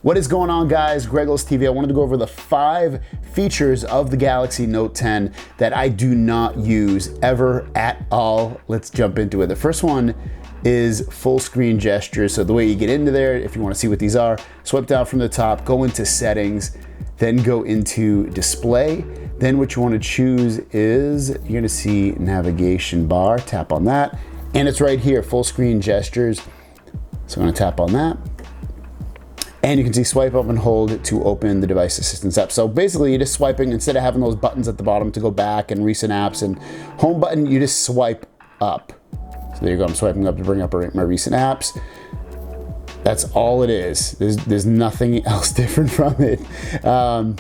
What is going on, guys? Greggles TV. I wanted to go over the 5 features of the Galaxy Note 10 that I do not use ever at all. Let's jump into it. The first one is full screen gestures. So the way you get into there, if you want to see what these are, swipe down from the top, go into settings, then go into display. Then what you want to choose is, you're going to see navigation bar, tap on that, and it's right here, full screen gestures. So I'm going to tap on that. And you can see swipe up and hold to open the device assistance app. So basically you're just swiping, instead of having those buttons at the bottom to go back and recent apps and home button, you just swipe up. So there you go, I'm swiping up to bring up my recent apps. That's all it is. There's nothing else different from it. I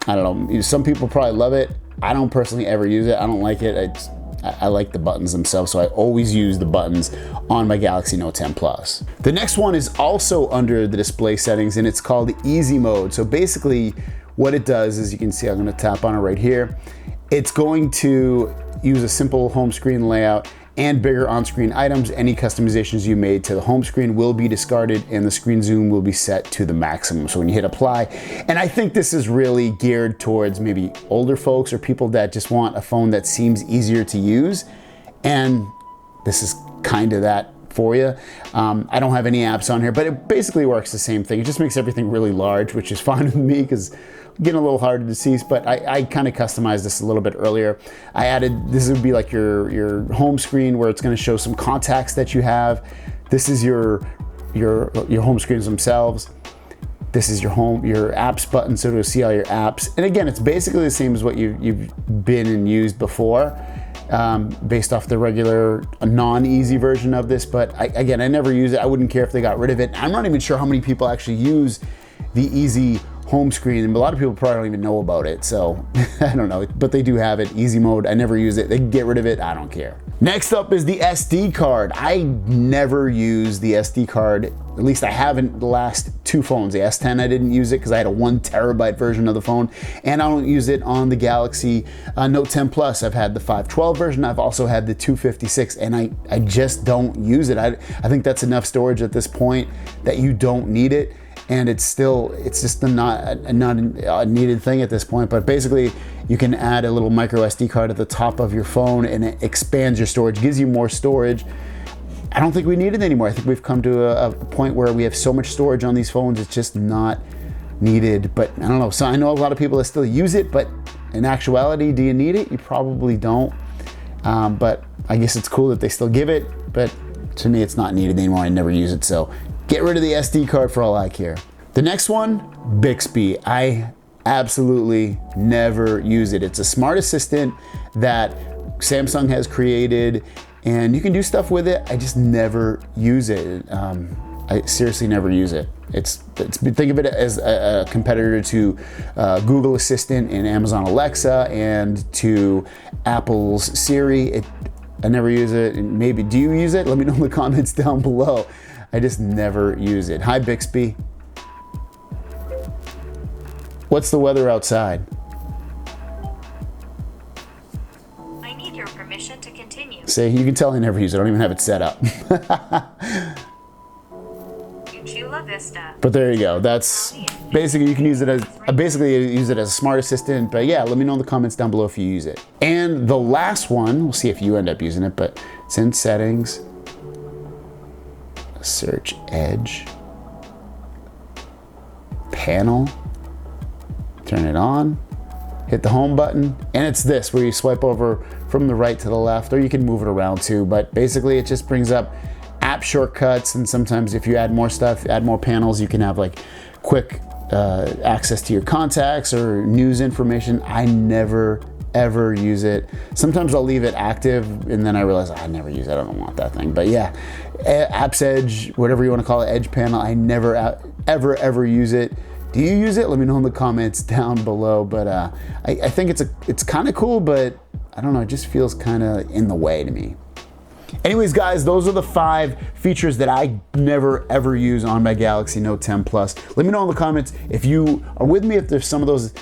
don't know, some people probably love it. I don't personally ever use it. I don't like it. I like the buttons themselves, so I always use the buttons on my Galaxy Note 10 Plus. The next one is also under the display settings, and it's called Easy Mode. So basically what it does is, you can see I'm gonna tap on it right here. It's going to use a simple home screen layout and bigger on-screen items. Any customizations you made to the home screen will be discarded and the screen zoom will be set to the maximum. So when you hit apply, and I think this is really geared towards maybe older folks or people that just want a phone that seems easier to use. And this is kind of that for you. I don't have any apps on here, but it basically works the same thing. It just makes everything really large, which is fine with me because getting a little harder to see, but I kind of customized this a little bit earlier. I added, this would be like your home screen where it's going to show some contacts that you have. This is your home screens themselves. This is your apps button, so to see all your apps. And again, it's basically the same as what you've been and used before, based off the regular non-easy version of this. But again, I never use it. I wouldn't care if they got rid of it. I'm not even sure how many people actually use the easy home screen, and a lot of people probably don't even know about it, so I don't know, but they do have it. Easy mode, I never use it. They can get rid of it, I don't care. Next up is the SD card. I never use the SD card, at least I haven't the last 2 phones. The S10, I didn't use it because I had a 1 terabyte version of the phone, and I don't use it on the Galaxy Note 10 Plus. I've had the 512 version, I've also had the 256, and I just don't use it. I think that's enough storage at this point that you don't need it. And it's just not a needed thing at this point. But basically, you can add a little micro SD card at the top of your phone, and it expands your storage, gives you more storage. I don't think we need it anymore. I think we've come to a point where we have so much storage on these phones, it's just not needed. But I don't know. So I know a lot of people that still use it, but in actuality, do you need it? You probably don't. But I guess it's cool that they still give it. But to me, it's not needed anymore. I never use it. So get rid of the SD card for all I care. The next one, Bixby. I absolutely never use it. It's a smart assistant that Samsung has created, and you can do stuff with it. I just never use it. I seriously never use it. Think of it as a competitor to Google Assistant and Amazon Alexa and to Apple's Siri. I never use it. And maybe, do you use it? Let me know in the comments down below. I just never use it. Hi, Bixby. What's the weather outside? I need your permission to continue. Say, you can tell I never use it. I don't even have it set up. Chula Vista. But there you go. That's basically, you can use it as a smart assistant. But yeah, let me know in the comments down below if you use it. And the last one, we'll see if you end up using it, but it's in settings. Search Edge panel, turn it on, hit the home button, and it's this where you swipe over from the right to the left, or you can move it around too, but basically it just brings up app shortcuts, and sometimes if you add more stuff, add more panels, you can have like quick access to your contacts or news information. I never ever use it. Sometimes I'll leave it active and then I realize I never use it. I don't want that thing. But yeah, Apps Edge, whatever you want to call it, Edge panel, I never ever use it. Do you use it? Let me know in the comments down below. But I think it's kind of cool, but I don't know, it just feels kind of in the way to me. Anyways, guys, those are the 5 features that I never ever use on my Galaxy Note 10 Plus. Let me know in the comments if you are with me, if there's some of those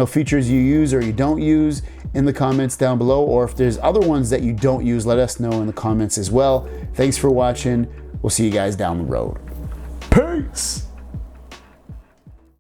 features you use or you don't use in the comments down below, or if there's other ones that you don't use, let us know in the comments as well. Thanks for watching. We'll see you guys down the road. Peace.